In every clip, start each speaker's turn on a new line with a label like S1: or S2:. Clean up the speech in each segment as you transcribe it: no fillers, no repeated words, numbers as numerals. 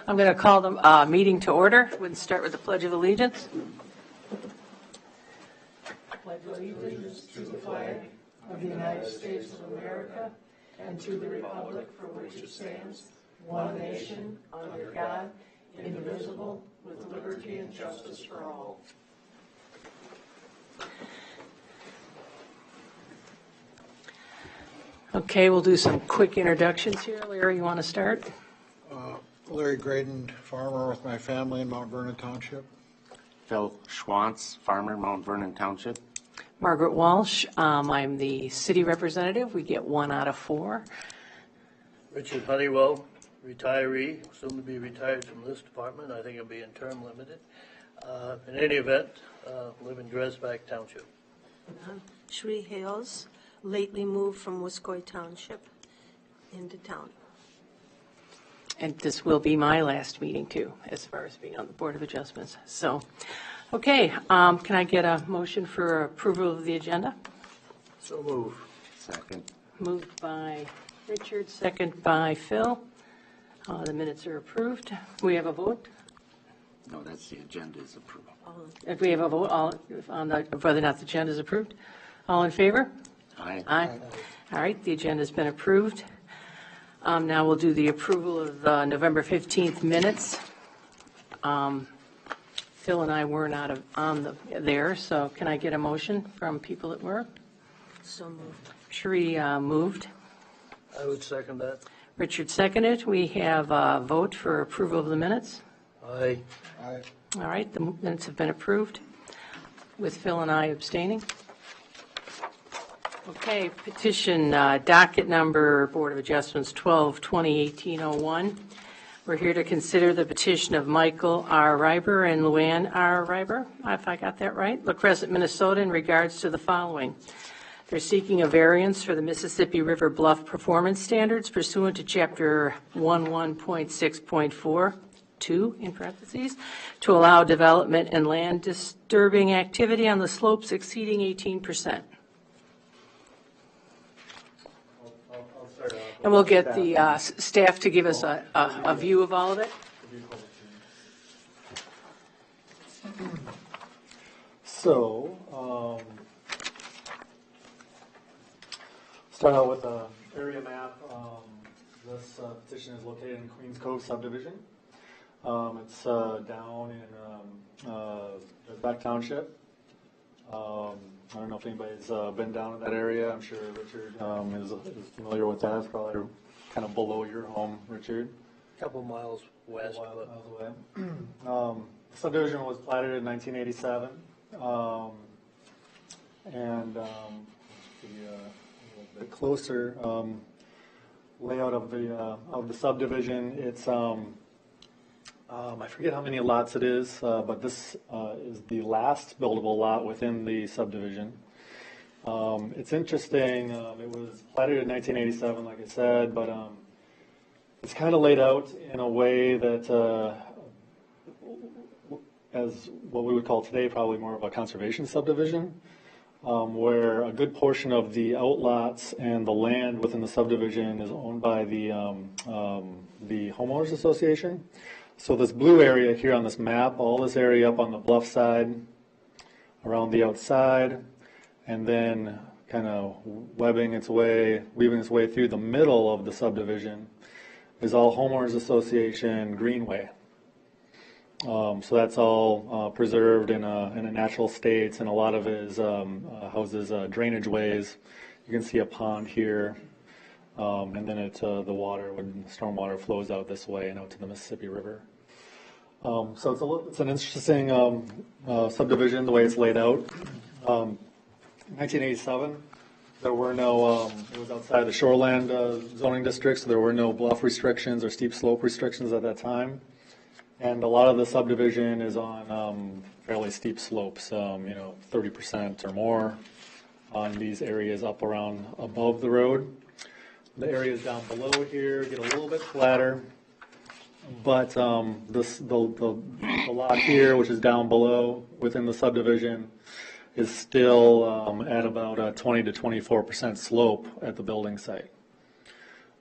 S1: I'm going to call the meeting to order. We'll start with the Pledge of Allegiance. Pledge allegiance to the flag of the United States of America and to the republic for which it stands, one nation, under God, indivisible, with liberty and justice for all. Okay, we'll do some quick introductions here. Larry, you want to start?
S2: Larry Graydon, farmer with my family in Mount Vernon Township.
S3: Phil Schwantz, farmer, Mount Vernon Township.
S1: Margaret Walsh, I'm the city representative. We get 1 out of 4.
S4: Richard Honeywell, retiree, soon to be retired from this department. I think it'll be in term limited. In any event, live in Dresbach Township.
S5: Shri Hales, lately moved from Woodscoy Township into town.
S1: And this will be my last meeting, too, as far as being on the Board of Adjustments. So, okay, can I get a motion for approval of the agenda?
S4: So move.
S3: Second.
S1: Moved by Richard, second by Phil. The minutes are approved. We have a vote?
S3: No, that's the agenda is approved.
S1: If we have a vote on whether or not the agenda is approved? All in favor?
S3: Aye.
S1: Aye. All right, the agenda has been approved. Now we'll do the approval of the November 15th minutes. Phil and I were not there, so can I get a motion from people that were?
S5: So moved.
S1: Sheree moved.
S4: I would second that.
S1: Richard seconded. We have a vote for approval of the minutes.
S4: Aye.
S2: Aye.
S1: All right, the minutes have been approved, with Phil and I abstaining. Okay, petition docket number Board of Adjustments 12/2018-01. We're here to consider the petition of Michael R. Reiber and Luann R. Reiber, if I got that right, La Crescent, Minnesota, in regards to the following. They're seeking a variance for the Mississippi River Bluff performance standards pursuant to Chapter 11.6.4(2) in parentheses, to allow development and land disturbing activity on the slopes exceeding 18%. And we'll get the staff to give us a view of all of it.
S6: So, start out with an area map. This petition is located in Queens Cove subdivision. It's down in Dresbach Township. I don't know if anybody's been down in that area. I'm sure Richard is familiar with that. It's probably kind of below your home, Richard.
S4: A couple miles west.
S6: Miles away. The subdivision was platted in 1987. And a little bit closer layout of the subdivision. It's I forget how many lots it is, but this is the last buildable lot within the subdivision. It's interesting. It was platted in 1987, like I said, but it's kind of laid out in a way that, as what we would call today, probably more of a conservation subdivision, where a good portion of the outlots and the land within the subdivision is owned by the homeowners association. So this blue area here on this map, all this area up on the bluff side, around the outside, and then kind of weaving its way through the middle of the subdivision is all homeowners association greenway. So that's all preserved in a natural state, and a lot of it is houses drainage ways. You can see a pond here. And then the stormwater flows out this way and out to the Mississippi River. So it's an interesting subdivision, the way it's laid out. 1987, there were no, it was outside the shoreland zoning district, so there were no bluff restrictions or steep slope restrictions at that time. And a lot of the subdivision is on fairly steep slopes, 30% or more on these areas up around above the road. The areas down below here get a little bit flatter, but the lot here, which is down below within the subdivision, is still at about a 20 to 24% slope at the building site.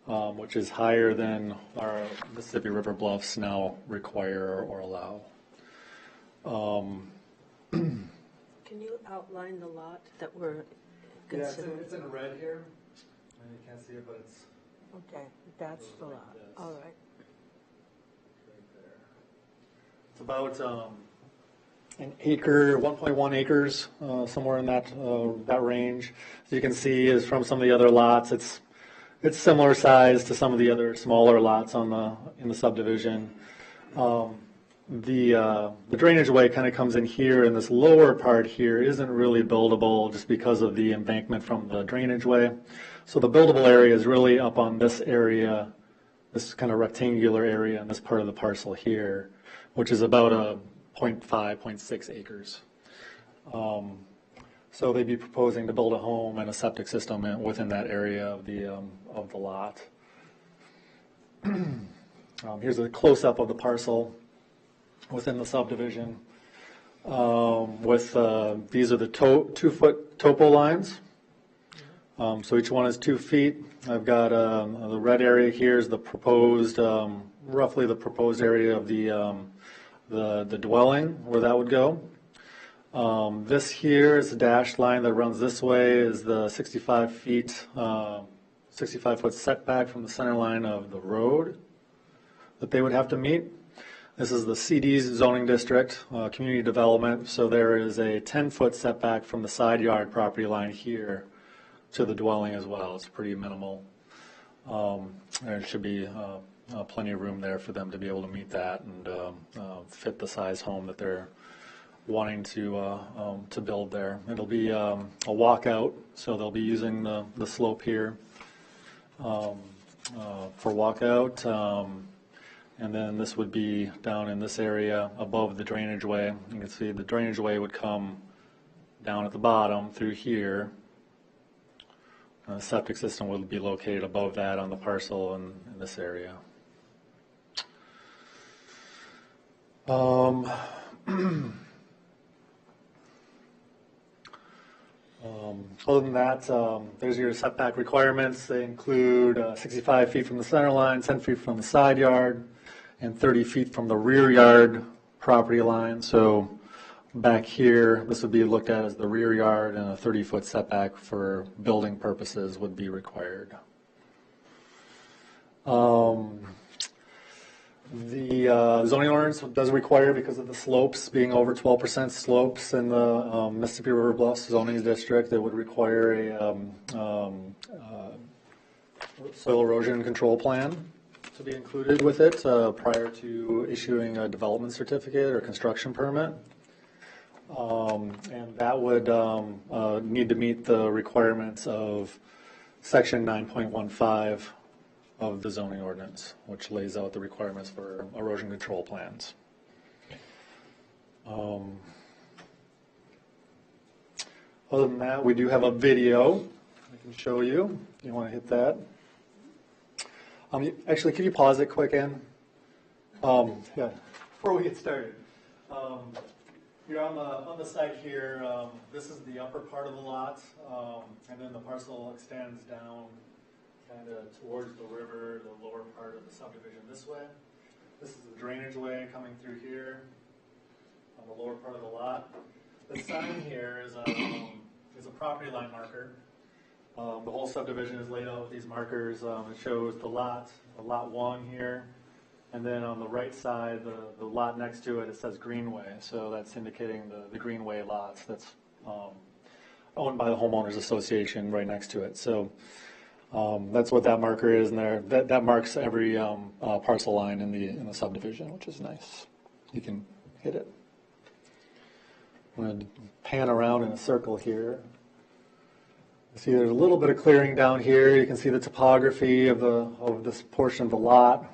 S6: which is higher than our Mississippi River Bluffs now require or allow.
S5: Can you outline the lot that we're
S6: Yeah,
S5: considering?
S6: it's in red here, and you can't see it, but it's
S5: Okay, that's the lot,
S6: this.
S5: all right.
S6: right there. It's about an acre, 1.1 acres, somewhere in that range. As you can see, is from some of the other lots. It's similar size to some of the other smaller lots in the subdivision. The drainage way kind of comes in here, and this lower part here isn't really buildable just because of the embankment from the drainage way. So the buildable area is really up on this area, this kind of rectangular area in this part of the parcel here, which is about a 0.5, 0.6 acres. So they'd be proposing to build a home and a septic system within that area of the lot. Here's a close-up of the parcel within the subdivision. These are the 2-foot topo lines. So each one is 2 feet. I've got the red area here is the proposed, roughly the proposed area of the dwelling where that would go. This here is the dashed line that runs this way is the 65-foot setback from the center line of the road that they would have to meet. This is the CD's zoning district, community development, so there is a 10-foot setback from the side yard property line here to the dwelling as well. It's pretty minimal. There should be plenty of room there for them to be able to meet that and fit the size home that they're wanting to build there. It'll be a walkout, so they'll be using the slope here for walkout. And then this would be down in this area above the drainage way. You can see the drainage way would come down at the bottom through here. The septic system would be located above that on the parcel in this area. Other than that, there's your setback requirements. They include 65 feet from the center line, 10 feet from the side yard, and 30 feet from the rear yard property line. So back here, this would be looked at as the rear yard, and a 30-foot setback for building purposes would be required. The zoning ordinance does require, because of the slopes being over 12% slopes in the Mississippi River Bluffs zoning district, it would require a soil erosion control plan to be included with it prior to issuing a development certificate or construction permit. And that would need to meet the requirements of section 9.15 of the zoning ordinance, which lays out the requirements for erosion control plans. Other than that, we do have a video I can show you. You want to hit that? Actually, can you pause it quick, Ann? Yeah, before we get started. You're on the site here. This is the upper part of the lot, and then the parcel extends down kind of towards the river, the lower part of the subdivision this way. This is the drainage way coming through here on the lower part of the lot. The sign here is a property line marker. The whole subdivision is laid out with these markers. It shows the lot 1 here, and then on the right side, the lot next to it, it says Greenway. So that's indicating the Greenway lots that's owned by the homeowners association right next to it. So that's what that marker is, and that marks every parcel line in the subdivision, which is nice. You can hit it. I'm going to pan around in a circle here. See, there's a little bit of clearing down here. You can see the topography of this portion of the lot.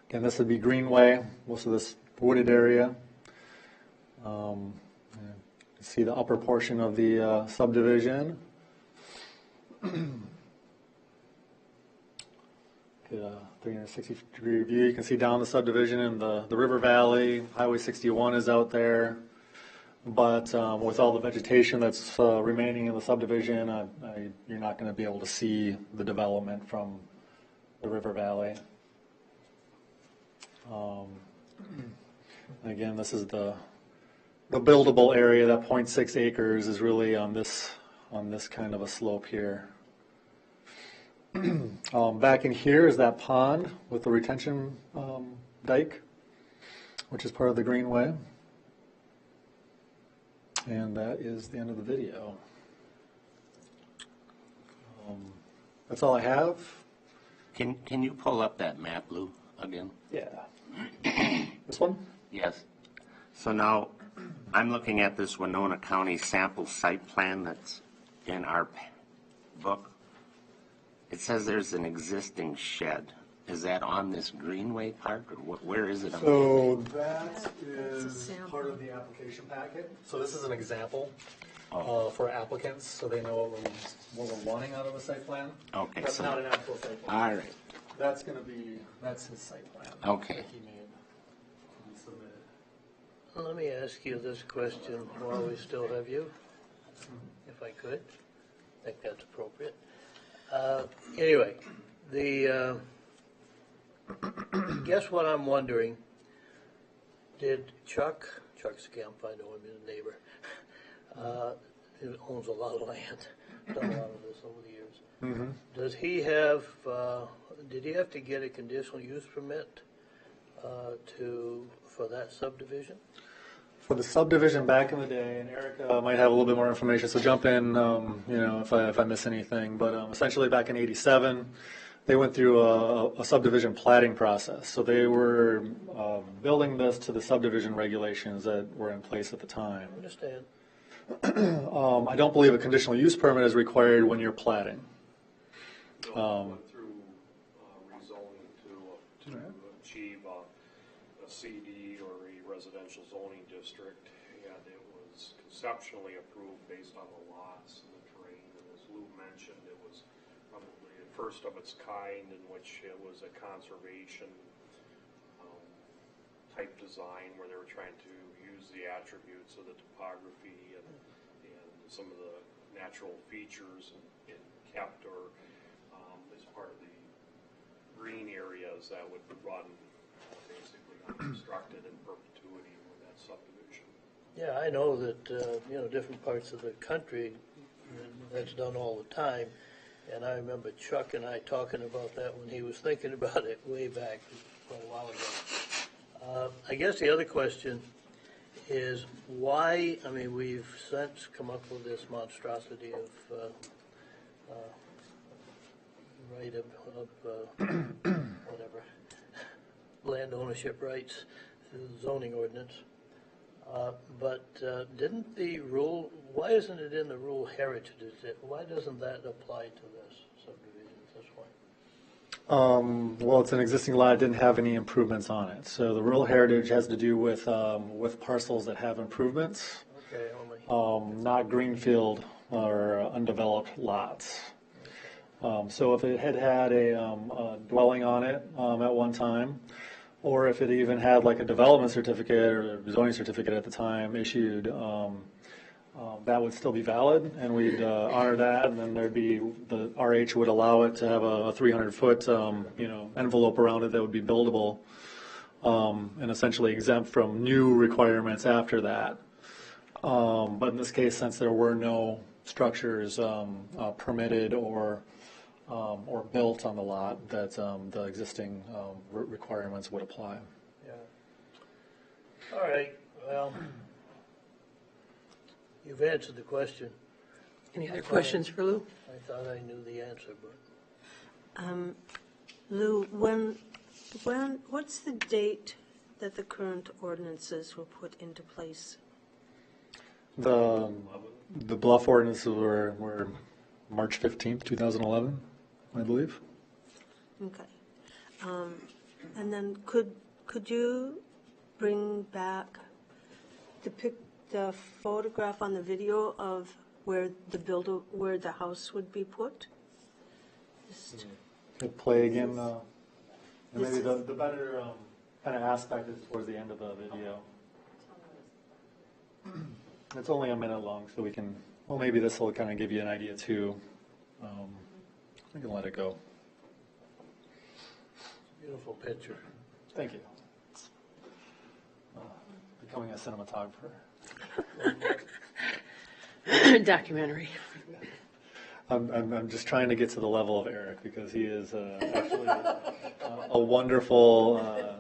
S6: Again, this would be Greenway, most of this wooded area. You see the upper portion of the subdivision. Get a 360-degree view. You can see down the subdivision in the river valley. Highway 61 is out there. But with all the vegetation that's remaining in the subdivision, you're not going to be able to see the development from the river valley. Again, this is the buildable area. That 0.6 acres is really on this kind of a slope here. Back in here is that pond with the retention dike, which is part of the greenway. And that is the end of the video. That's all I have.
S3: Can you pull up that map, Lou, again?
S6: Yeah. This one?
S3: Yes. So now, I'm looking at this Winona County sample site plan that's in our book. It says there's an existing shed. Is that on this greenway part, or where is it?
S6: So that
S5: That's a
S6: is
S5: sample.
S6: part of the application packet. So this is an example for applicants, so they know what we're wanting out of a site plan.
S3: Okay,
S6: That's
S3: so-
S6: not an actual site plan.
S3: All right.
S6: That's his site plan.
S3: Okay.
S6: That he made and submitted.
S4: Let me ask you this question while we still have you, if I could. I think that's appropriate. Anyway, guess what I'm wondering? Did Chuck's Camp, I know him, he's a neighbor, who owns a lot of land, done a lot of this over the years. Does he have, did he have to get a conditional use permit for that subdivision?
S6: For the subdivision back in the day, and Eric might have a little bit more information, so jump in, if I miss anything. But essentially, back in '87, they went through a subdivision platting process. So they were building this to the subdivision regulations that were in place at the time.
S4: I understand.
S6: I don't believe a conditional use permit is required when you're platting.
S7: Went through rezoning to achieve a CD or a residential zoning district, and it was conceptually approved based on the lots and the terrain. And as Lou mentioned, it was probably the first of its kind in which it was a conservation type design where they were trying to use the attributes of the topography and some of the natural features and kept or as part of the green areas that would run basically unobstructed in perpetuity with that subdivision.
S4: Yeah, I know that, different parts of the country, that's done all the time. And I remember Chuck and I talking about that when he was thinking about it way back quite a while ago. I guess the other question is why, we've since come up with this monstrosity of right of whatever, land ownership rights through the zoning ordinance. But didn't the rule, why isn't it in the rural heritage? Why doesn't that apply to this subdivision at this point?
S6: Well, it's an existing lot, it didn't have any improvements on it. So the rural heritage has to do with parcels that have improvements,
S4: Okay, only.
S6: not greenfield or undeveloped lots. So if it had a dwelling on it at one time, or if it even had like a development certificate or a zoning certificate at the time issued, that would still be valid, and we'd honor that, and then there'd be, the RH would allow it to have a 300-foot, envelope around it that would be buildable, and essentially exempt from new requirements after that. But in this case, since there were no structures permitted or built on the lot, that the existing requirements would apply.
S4: Yeah. All right, well, you've answered the question.
S1: Any other questions for Lou?
S4: I thought I knew the answer, but
S5: Lou, what's the date that the current ordinances were put into place?
S6: The Bluff ordinances were March 15th, 2011, I believe.
S5: Okay. And then could you bring back the photograph on the video of where the house would be put? Just-
S6: Could play again, and maybe the better kind of aspect is towards the end of the video. It's only a minute long, so we can, well, maybe this will kind of give you an idea too. We can let it go.
S4: Beautiful picture.
S6: Thank you. Becoming a cinematographer.
S1: Documentary.
S6: I'm just trying to get to the level of Eric because he is actually a wonderful,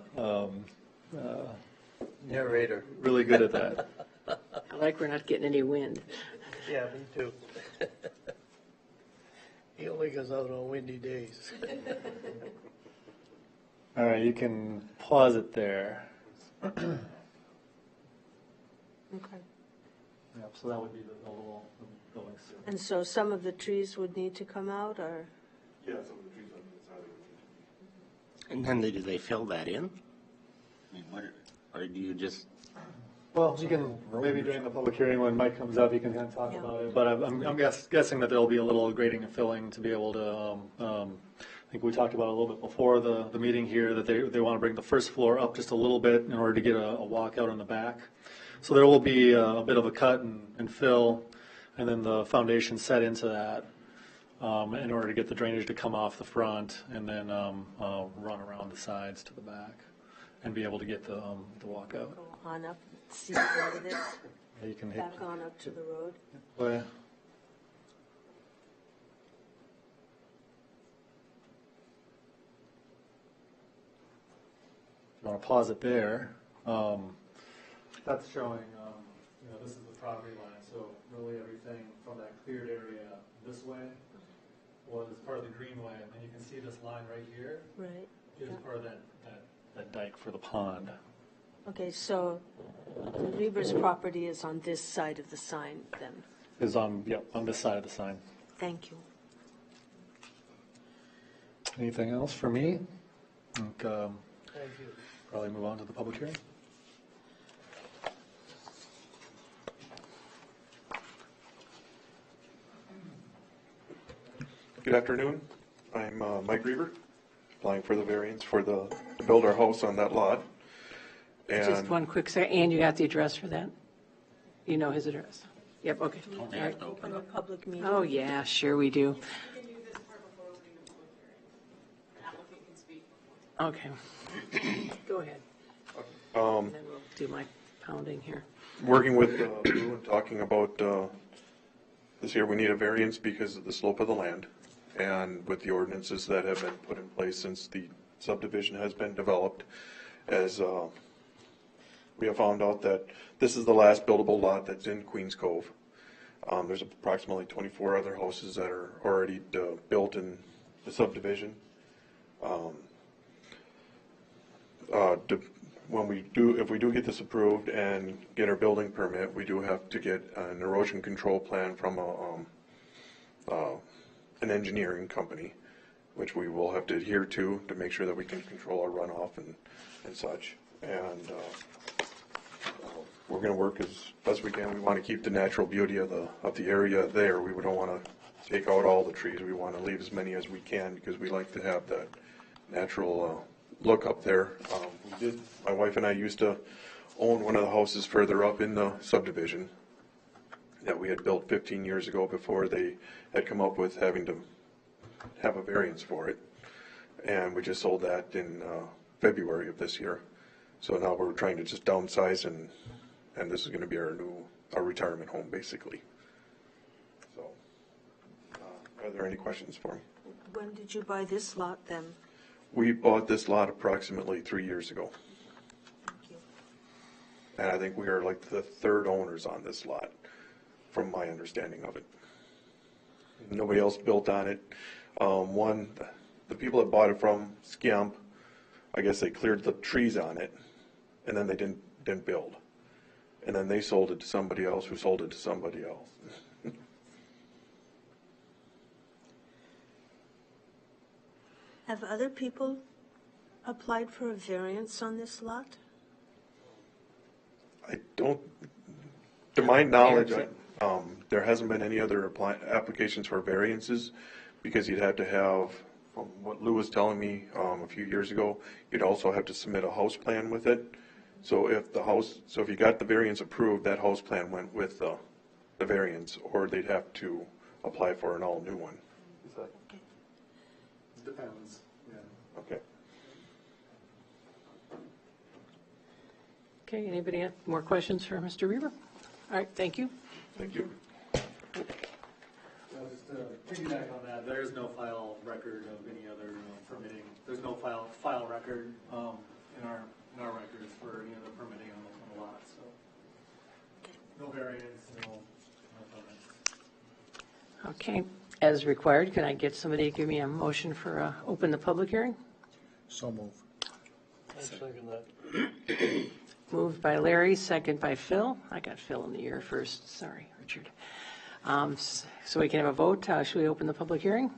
S4: Narrator.
S6: really good at that.
S1: I like we're not getting any wind.
S4: Yeah, me too. He only goes out on windy days.
S6: All right, you can pause it there.
S5: Okay.
S6: Yep, so that would be the little building.
S5: And so some of the trees would need to come out, or?
S6: Yeah, some of the trees on the side.
S3: And then do they fill that in? I mean, or do you just,
S6: Well, you can, maybe during the public hearing when Mike comes up, you can kind of talk
S5: Yeah.
S6: about it. But I'm guessing that there'll be a little grading and filling to be able to, I think we talked about it a little bit before the meeting here, that they want to bring the first floor up just a little bit in order to get a walkout in the back. So there will be a bit of a cut and fill, and then the foundation set into that in order to get the drainage to come off the front and then run around the sides to the back and be able to get the walkout.
S5: Go on up, see what it is,
S6: Yeah, you can hit.
S5: back on up to the road.
S6: Oh, yeah. If you want to pause it there, that's showing, this is the property line, so really everything from that cleared area this way was part of the greenway, and then you can see this line right here
S5: Right.
S6: is
S5: Yeah.
S6: part of that dike for the pond.
S5: Okay, so the Reaver's property is on this side of the sign then.
S6: Is on this side of the sign.
S5: Thank you.
S6: Anything else for me? I think,
S4: Thank you.
S6: probably move on to the public hearing.
S8: Good afternoon. I'm Mike Reaver, applying for the variance to build our house on that lot.
S1: Just
S8: And
S1: one quick second, and you got the address for that? You know his address? Yep, okay. All right.
S5: Open a public meeting.
S1: Oh, yeah, sure we do. Okay. Go ahead. And then we'll do my pounding here.
S8: working with Lou and talking about this here, we need a variance because of the slope of the land and with the ordinances that have been put in place since the subdivision has been developed, as we have found out that this is the last buildable lot that's in Queens Cove. There's approximately 24 other houses that are already built in the subdivision. If we do get this approved and get our building permit, we do have to get an erosion control plan from an engineering company, which we will have to adhere to make sure that we can control our runoff and such. And we're going to work as best we can. We want to keep the natural beauty of the area there. We don't want to take out all the trees. We want to leave as many as we can because we like to have that natural look up there. My wife and I used to own one of the houses further up in the subdivision that we had built 15 years ago before they had come up with having to have a variance for it. And we just sold that in February of this year. So now we're trying to just downsize and this is going to be our retirement home basically. So are there any questions for me?
S5: When did you buy this lot then?
S8: We bought this lot approximately 3 years ago.
S5: Thank you.
S8: And I think we are like the third owners on this lot, from my understanding of it. Nobody else built on it. The people that bought it from Skiamp, I guess they cleared the trees on it, and then they didn't build. And then they sold it to somebody else who sold it to somebody else.
S5: Have other people applied for a variance on this lot?
S8: I don't, to my knowledge, there hasn't been any other applications for variances because you'd have to have, from what Lou was telling me a few years ago, you'd also have to submit a house plan with it So if you got the variance approved, that house plan went with the variance, or they'd have to apply for an all-new one. Is that,
S6: Depends, yeah.
S8: okay.
S1: Okay, anybody have more questions for Mr. Reaver? All right, thank you.
S8: Thank you.
S6: Just to piggyback on that, there is no file record of any other permitting. There's no file record in our records for any other permitting on the lot, so no variance, no permits.
S1: Okay, as required, can I get somebody to give me a motion for open the public hearing?
S2: So move.
S4: I second that.
S1: Moved by Larry, second by Phil. I got Phil in the ear first, sorry, Richard. So we can have a vote. Should we open the public hearing?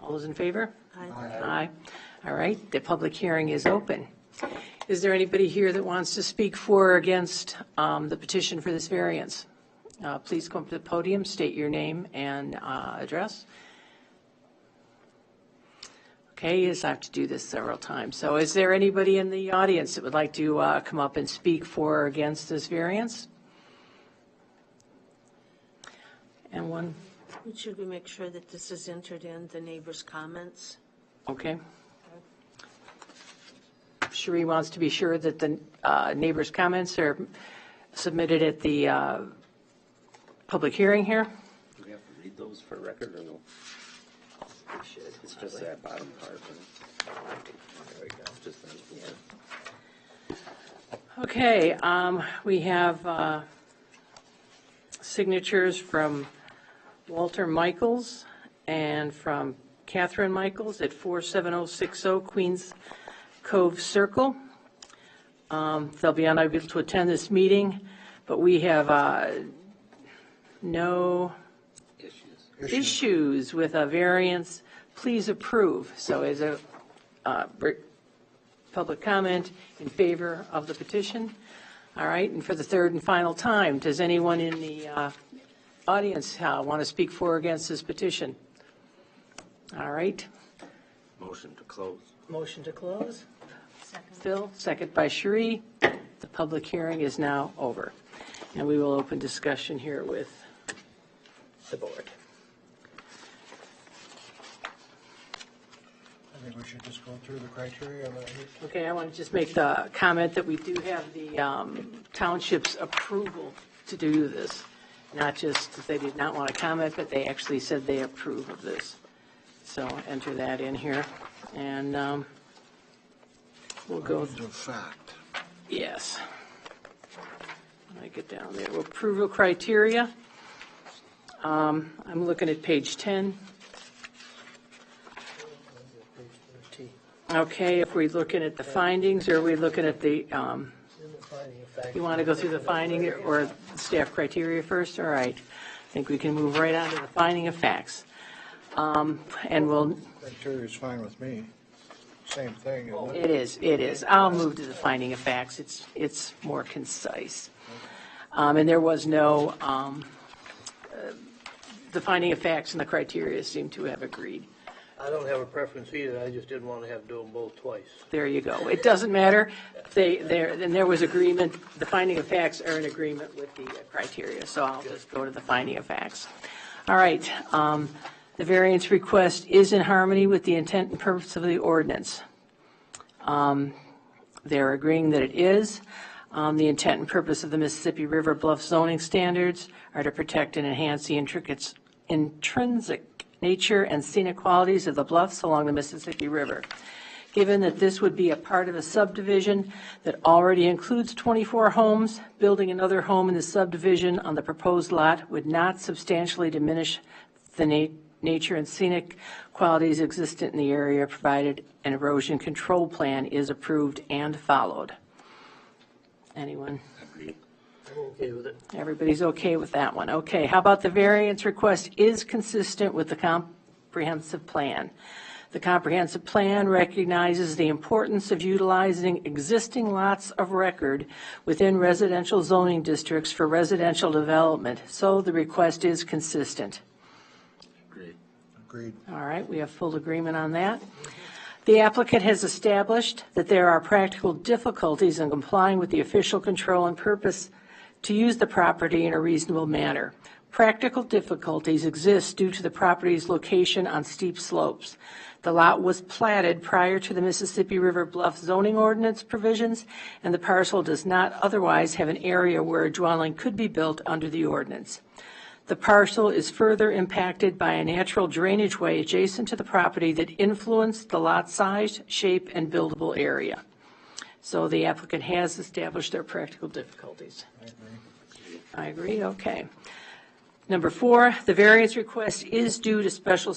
S1: All those in favor? Aye. All right, the public hearing is open. Is there anybody here that wants to speak for or against the petition for this variance? Please come to the podium, state your name and address. Okay, yes, I have to do this several times. So is there anybody in the audience that would like to come up and speak for or against this variance? And one,
S5: Should we make sure that this is entered in, the neighbors' comments?
S1: okay. Cherie wants to be sure that the neighbors' comments are submitted at the public hearing here.
S3: Do we have to read those for record or no? It's just that bottom part. There we go. Just that, yeah.
S1: Okay, we have signatures from Walter Michaels and from Catherine Michaels at 47060 Queens Cove Circle. They'll be unable to attend this meeting, but we have no issues with a variance. Please approve. So as a public comment in favor of the petition. All right, and for the third and final time, does anyone in the audience want to speak for or against this petition? All right.
S3: Motion to close.
S1: Motion to close. Phil, second by Cherie. The public hearing is now over. And we will open discussion here with the board.
S2: I think we should just go through the criteria.
S1: Okay, I want to just make the comment that we do have the township's approval to do this. Not just that they did not want to comment, but they actually said they approve of this. So enter that in here. And we'll go.
S2: Findings of fact.
S1: Yes. When I get down there, approval criteria. I'm looking at page 10. Okay, if we're looking at the findings, or are we looking at the, you want to go through the finding or staff criteria first? All right. I think we can move right on to the finding of facts. And we'll.
S2: Criteria is fine with me. Same thing, isn't it?
S1: It is. I'll move to the finding of facts. It's more concise. And there was no, the finding of facts and the criteria seem to have agreed.
S4: I don't have a preference either, I just didn't want to have to do them both twice.
S1: There you go. It doesn't matter. There was agreement. The finding of facts are in agreement with the criteria, so I'll just go to the finding of facts. All right. The variance request is in harmony with the intent and purpose of the ordinance. They're agreeing that it is. The intent and purpose of the Mississippi River Bluff zoning standards are to protect and enhance the intrinsic nature and scenic qualities of the bluffs along the Mississippi River. Given that this would be a part of a subdivision that already includes 24 homes, building another home in the subdivision on the proposed lot would not substantially diminish the nature and scenic qualities existent in the area, provided an erosion control plan is approved and followed. Anyone?
S3: Agreed.
S4: I'm okay with it.
S1: Everybody's okay with that one. Okay, how about the variance request is consistent with the comprehensive plan? The comprehensive plan recognizes the importance of utilizing existing lots of record within residential zoning districts for residential development, so the request is consistent.
S3: Agreed.
S2: Agreed.
S1: All right, we have full agreement on that. The applicant has established that there are practical difficulties in complying with the official control and purpose to use the property in a reasonable manner. Practical difficulties exist due to the property's location on steep slopes. The lot was platted prior to the Mississippi River Bluff zoning ordinance provisions, and the parcel does not otherwise have an area where a dwelling could be built under the ordinance. The parcel is further impacted by a natural drainage way adjacent to the property that influenced the lot size, shape, and buildable area. So the applicant has established their practical difficulties. I agree, okay. Number 4, the variance request is due to special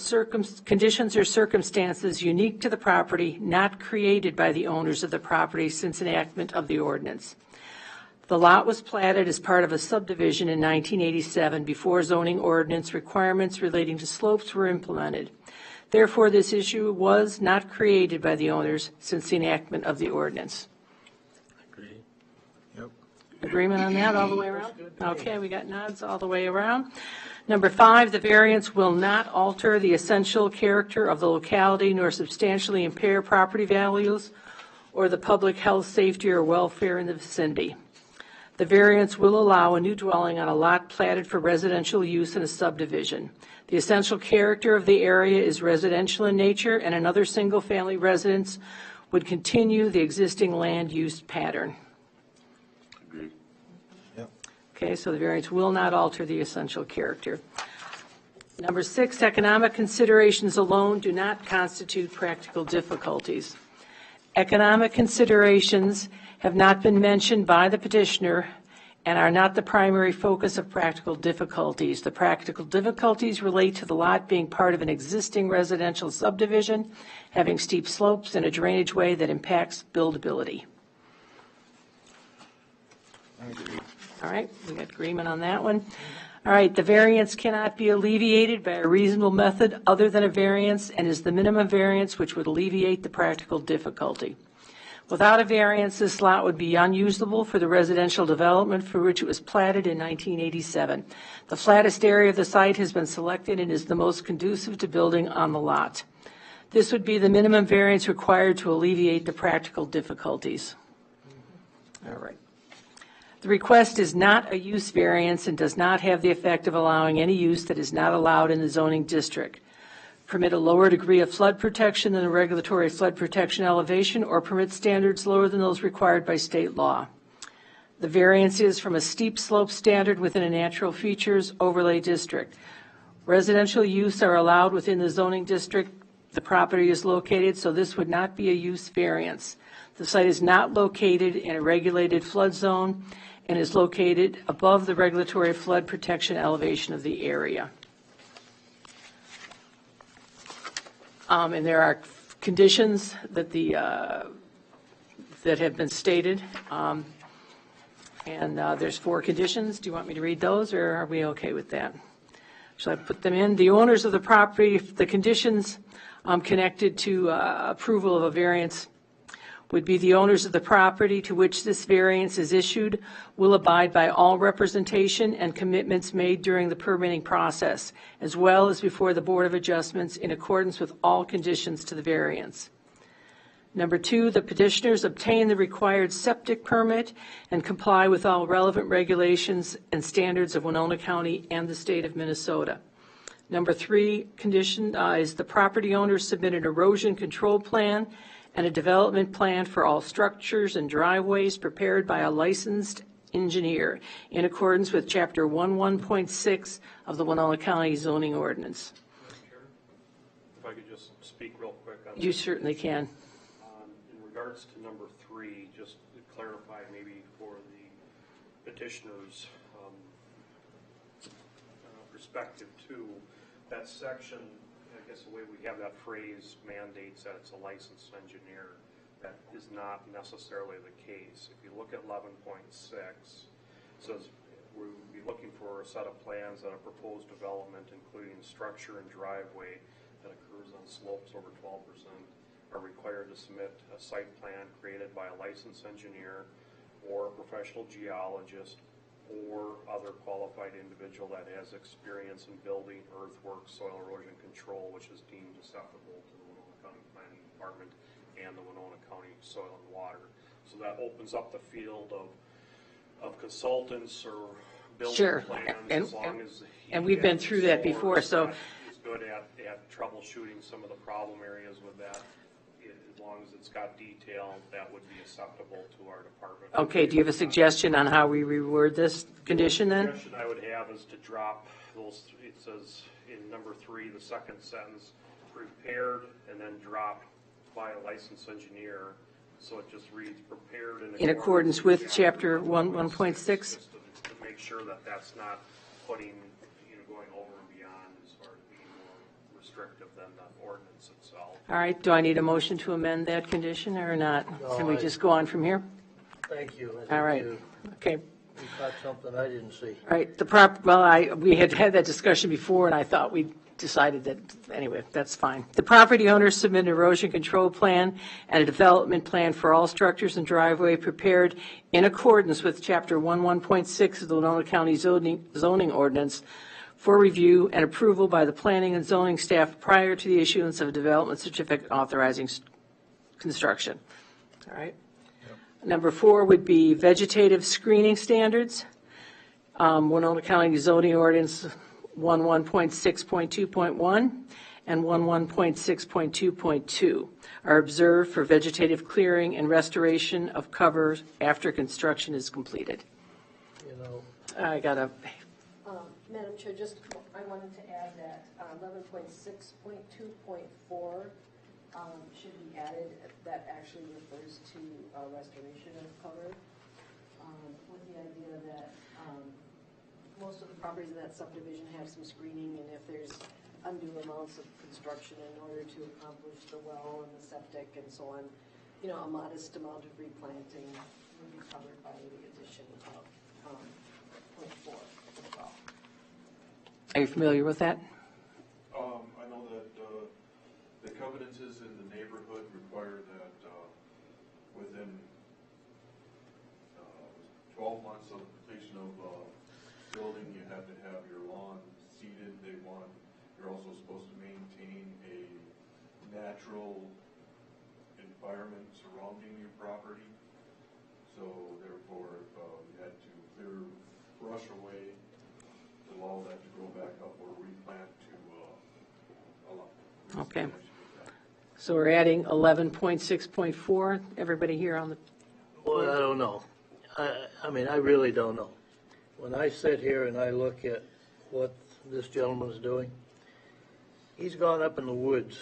S1: conditions or circumstances unique to the property, not created by the owners of the property since enactment of the ordinance. The lot was platted as part of a subdivision in 1987 before zoning ordinance requirements relating to slopes were implemented. Therefore, this issue was not created by the owners since the enactment of the ordinance.
S2: Yep.
S1: Agreement on that all the way around? Okay, we got nods all the way around. Number 5, the variance will not alter the essential character of the locality nor substantially impair property values or the public health, safety, or welfare in the vicinity. The variance will allow a new dwelling on a lot platted for residential use in a subdivision. The essential character of the area is residential in nature, and another single-family residence would continue the existing land use pattern.
S3: Agreed.
S2: Yep.
S1: Okay, so the variance will not alter the essential character. Number 6, economic considerations alone do not constitute practical difficulties. Economic considerations have not been mentioned by the petitioner and are not the primary focus of practical difficulties. The practical difficulties relate to the lot being part of an existing residential subdivision, having steep slopes and a drainage way that impacts buildability. All right, we got agreement on that one. All right, the variance cannot be alleviated by a reasonable method other than a variance and is the minimum variance which would alleviate the practical difficulty. Without a variance, this lot would be unusable for the residential development for which it was platted in 1987. The flattest area of the site has been selected and is the most conducive to building on the lot. This would be the minimum variance required to alleviate the practical difficulties. All right. The request is not a use variance and does not have the effect of allowing any use that is not allowed in the zoning district. Permit a lower degree of flood protection than the regulatory flood protection elevation, or permit standards lower than those required by state law. The variance is from a steep slope standard within a natural features overlay district. Residential use are allowed within the zoning district the property is located, so this would not be a use variance. The site is not located in a regulated flood zone and is located above the regulatory flood protection elevation of the area. And there are conditions that that have been stated. There's 4 conditions. Do you want me to read those, or are we okay with that? Shall I put them in? The owners of the property, the conditions connected to approval of a variance would be the owners of the property to which this variance is issued will abide by all representation and commitments made during the permitting process, as well as before the Board of Adjustments in accordance with all conditions to the variance. Number 2, the petitioners obtain the required septic permit and comply with all relevant regulations and standards of Winona County and the state of Minnesota. Number 3 condition is the property owner submit an erosion control plan and a development plan for all structures and driveways prepared by a licensed engineer in accordance with Chapter 11.6 of the Winona County zoning ordinance.
S7: If I could just speak real quick on
S1: You
S7: that.
S1: certainly can.
S7: In regards to number 3, just to clarify maybe for the petitioner's perspective too, that section, I guess the way we have that phrase mandates that it's a licensed engineer. That is not necessarily the case. If you look at 11.6, it says we'll be looking for a set of plans that a proposed development, including structure and driveway that occurs on slopes over 12%, are required to submit a site plan created by a licensed engineer or a professional geologist or other qualified individual that has experience in building, earthworks, soil erosion control, which is deemed acceptable to the Winona County Planning Department and the Winona County Soil and Water. So that opens up the field of consultants or
S1: Sure.
S7: building plans,
S1: And-
S7: as long as.
S1: and we've been through that before, so-
S7: He's good at troubleshooting some of the problem areas with that. As long as it's got detail, that would be acceptable to our department.
S1: Okay, do you have a suggestion on how we reword this condition
S7: The
S1: then?
S7: suggestion I would have is to drop those, it says in number 3, the second sentence, prepared and then dropped by a licensed engineer. So it just reads prepared
S1: In accordance with chapter 1.6?
S7: Just to make sure that that's not putting, going over and beyond as far as being more restrictive than the ordinance itself.
S1: All right, do I need a motion to amend that condition or not?
S4: No,
S1: Can we
S4: I-
S1: just go on from here?
S4: Thank you. I think
S1: All right,
S4: You
S1: okay.
S4: you caught something I didn't see.
S1: All right, we had had that discussion before, and I thought we decided that, anyway, that's fine. The property owner submitted an erosion control plan and a development plan for all structures and driveway prepared in accordance with Chapter 11.6 of the Winona County zoning ordinance for review and approval by the planning and zoning staff prior to the issuance of a development certificate authorizing construction. All right? Number 4 would be vegetative screening standards. Winona County zoning ordinance 11.6.2.1 and 11.6.2.2 are observed for vegetative clearing and restoration of covers after construction is completed. I got a,
S9: Madam Chair, I wanted to add that 11.6.2.4 should be added. That actually refers to restoration of cover, with the idea that most of the properties in that subdivision have some screening, and if there's undue amounts of construction in order to accomplish the well and the septic and so on, a modest amount of replanting would be covered by the addition of point 4 as well.
S1: are you familiar with that?
S8: I know that the covenances in the neighborhood require that within 12 months of completion of building, you have to have your lawn seeded. You're also supposed to maintain a natural environment surrounding your property. So therefore, if you had to clear brush away, to allow that to grow back up or replant to allow.
S1: Okay. So we're adding 11.6.4. Everybody here on the,
S4: Well, I don't know. I mean, I really don't know. When I sit here and I look at what this gentleman's doing, he's gone up in the woods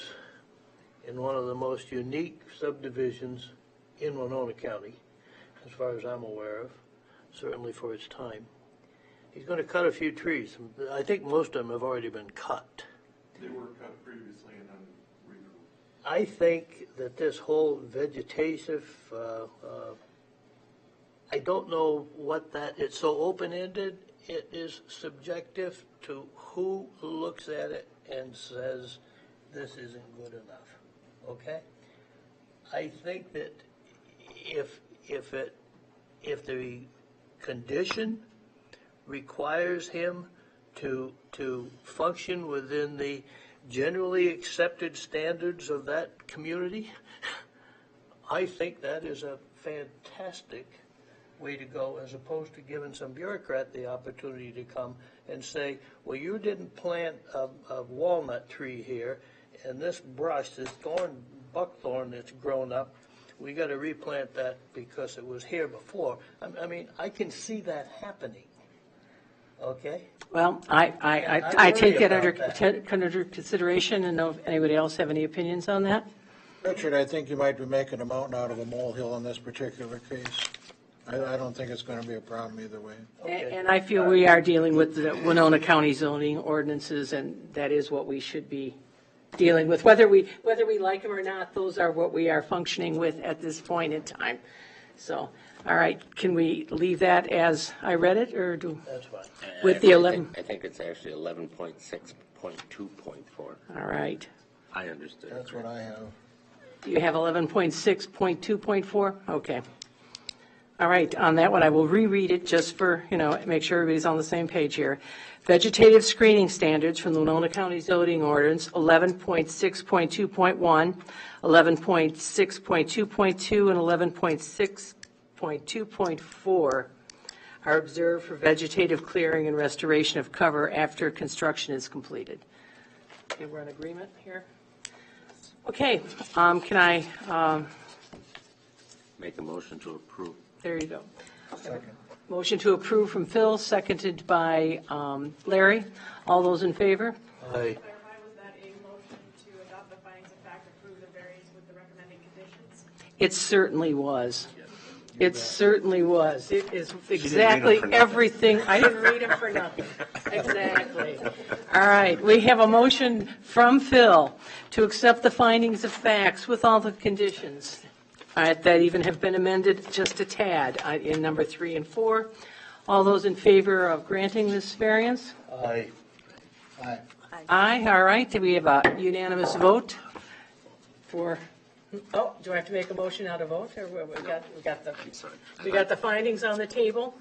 S4: in one of the most unique subdivisions in Winona County, as far as I'm aware of, certainly for its time. He's going to cut a few trees. I think most of them have already been cut.
S8: They were cut previously and then removed.
S4: I think that this whole vegetative, I don't know what that, it's so open-ended, it is subjective to who looks at it and says, this isn't good enough, okay? I think that if the condition requires him to function within the generally accepted standards of that community, I think that is a fantastic way to go, as opposed to giving some bureaucrat the opportunity to come and say, well, you didn't plant a walnut tree here, and this brush, this buckthorn that's grown up, we got to replant that because it was here before. I mean, I can see that happening. Okay?
S1: well, I take that under consideration, and know if anybody else have any opinions on that?
S2: Richard, I think you might be making a mountain out of a molehill in this particular case. I don't think it's going to be a problem either way.
S4: Okay.
S1: And I feel we are dealing with the Winona County zoning ordinances, and that is what we should be dealing with. Whether we like them or not, those are what we are functioning with at this point in time. So, all right, can we leave that as I read it, or do,
S4: That's fine.
S1: with the 11?
S3: I think it's actually 11.6.2.4.
S1: All right.
S3: I understood.
S2: That's what I have.
S1: Do you have 11.6.2.4? Okay. All right, on that one, I will reread it just for, make sure everybody's on the same page here. Vegetative screening standards from the Winona County zoning ordinance 11.6.2.1, 11.6.2.2, and 11.6.2.4 are observed for vegetative clearing and restoration of cover after construction is completed. Okay, we're in agreement here? Okay, can I,
S3: Make a motion to approve.
S1: there you go. Motion to approve from Phil, seconded by Larry. All those in favor?
S4: Aye.
S10: Clarify, was that a motion to adopt the findings of fact, approve the variance with the recommended conditions?
S1: It certainly was. It certainly was. It is
S3: read 'em
S1: exactly
S3: for nothing.
S1: everything. I didn't read them for nothing. Exactly. All right, we have a motion from Phil to accept the findings of facts with all the conditions that even have been amended just a tad in number 3 and 4. All those in favor of granting this variance?
S4: Aye.
S1: Aye, all right. Do we have a unanimous vote for, do I have to make a motion how to vote? Or we got the findings on the table?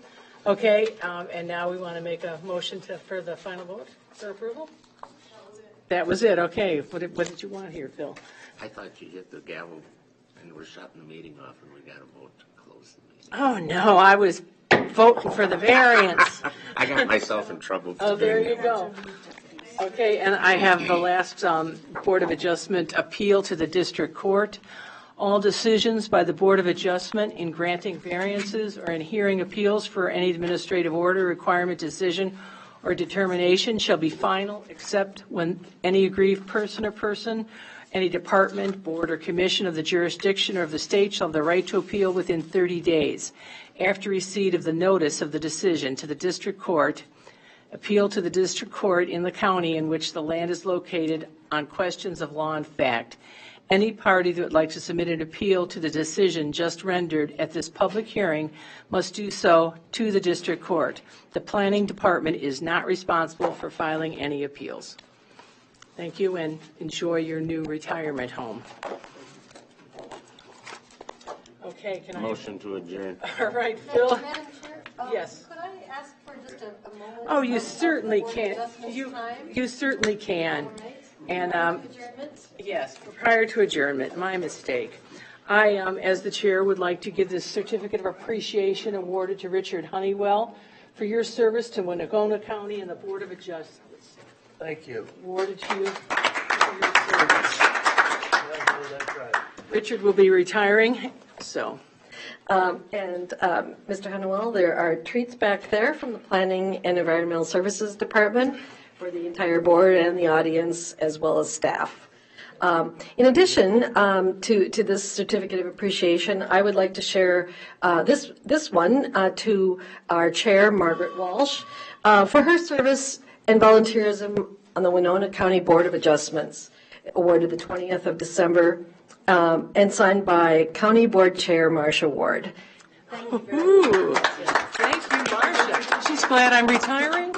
S1: Okay, and now we want to make a motion for the final vote for approval? That was it, okay. What did you want here, Phil?
S3: I thought you hit the gavel and we're shutting the meeting off and we got a vote to close the meeting.
S1: Oh, no, I was voting for the variance.
S3: I got myself in trouble.
S1: Oh, there you go. Okay, and I have the last Board of Adjustment appeal to the district court. All decisions by the Board of Adjustment in granting variances or in hearing appeals for any administrative order, requirement, decision, or determination shall be final except when any aggrieved person or person, any department, board, or commission of the jurisdiction or of the state shall have the right to appeal within 30 days after receipt of the notice of the decision to the district court. Appeal to the district court in the county in which the land is located on questions of law and fact. Any party that would like to submit an appeal to the decision just rendered at this public hearing must do so to the district court. The planning department is not responsible for filing any appeals. Thank you, and enjoy your new retirement home. Okay, can I?
S3: Motion to adjourn.
S1: All right, Phil.
S9: Madam Chair?
S1: Yes.
S9: Could I ask for just a moment?
S1: Oh, you
S9: of
S1: certainly
S9: Board of
S1: can.
S9: Adjustments time?
S1: You certainly can.
S9: All right.
S1: And,
S9: Adjournment?
S1: yes, prior to adjournment, my mistake. I, as the chair, would like to give this certificate of appreciation awarded to Richard Honeywell for your service to Winona County and the Board of Adjustments.
S4: Thank you.
S1: Awarded to you for your service.
S4: That's right.
S1: Richard will be retiring, so.
S11: Mr. Honeywell, there are treats back there from the Planning and Environmental Services Department for the entire board and the audience, as well as staff. In addition to this certificate of appreciation, I would like to share this one to our chair, Margaret Walsh, for her service and volunteerism on the Winona County Board of Adjustments, awarded the 20th of December, and signed by County Board Chair Marcia Ward.
S1: Ooh, thank you, Marcia. She's glad I'm retiring.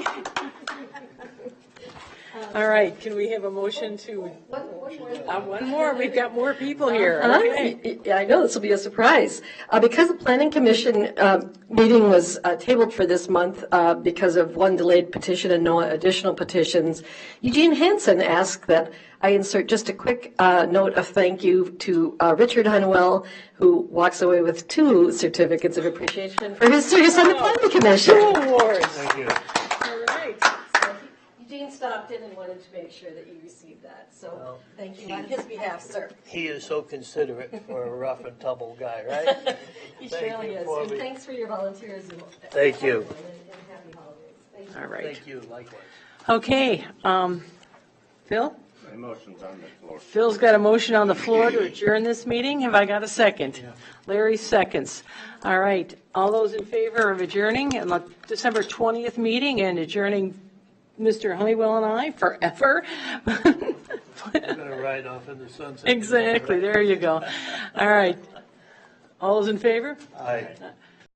S1: All right, can we have a motion to? One more. We've got more people here. Okay.
S11: I know this will be a surprise. Because the Planning Commission meeting was tabled for this month because of one delayed petition and no additional petitions, Eugene Hansen asked that I insert just a quick note of thank you to Richard Honeywell, who walks away with 2 certificates of appreciation for his service on the Planning Commission.
S1: 2 awards.
S4: Thank you.
S1: All right.
S11: Eugene stopped in and wanted to make sure that you received that. So thank you on his behalf, sir.
S4: He is so considerate for a rough and tumble guy, right?
S11: He
S4: Thank
S11: surely
S4: you,
S11: is.
S4: Bobby.
S11: And thanks for your volunteerism.
S4: Thank you.
S11: And happy holidays. Thank you.
S1: All right.
S4: Thank you, likewise.
S1: Okay, Phil?
S3: My motion's on the floor.
S1: Phil's got a motion on the floor to adjourn this meeting. Have I got a second? Larry seconds. All right. All those in favor of adjourning and the December 20th meeting and adjourning Mr. Honeywell and I forever?
S4: I'm going to ride off in the sunset.
S1: Exactly. There you go. All right. All those in favor?
S4: Aye.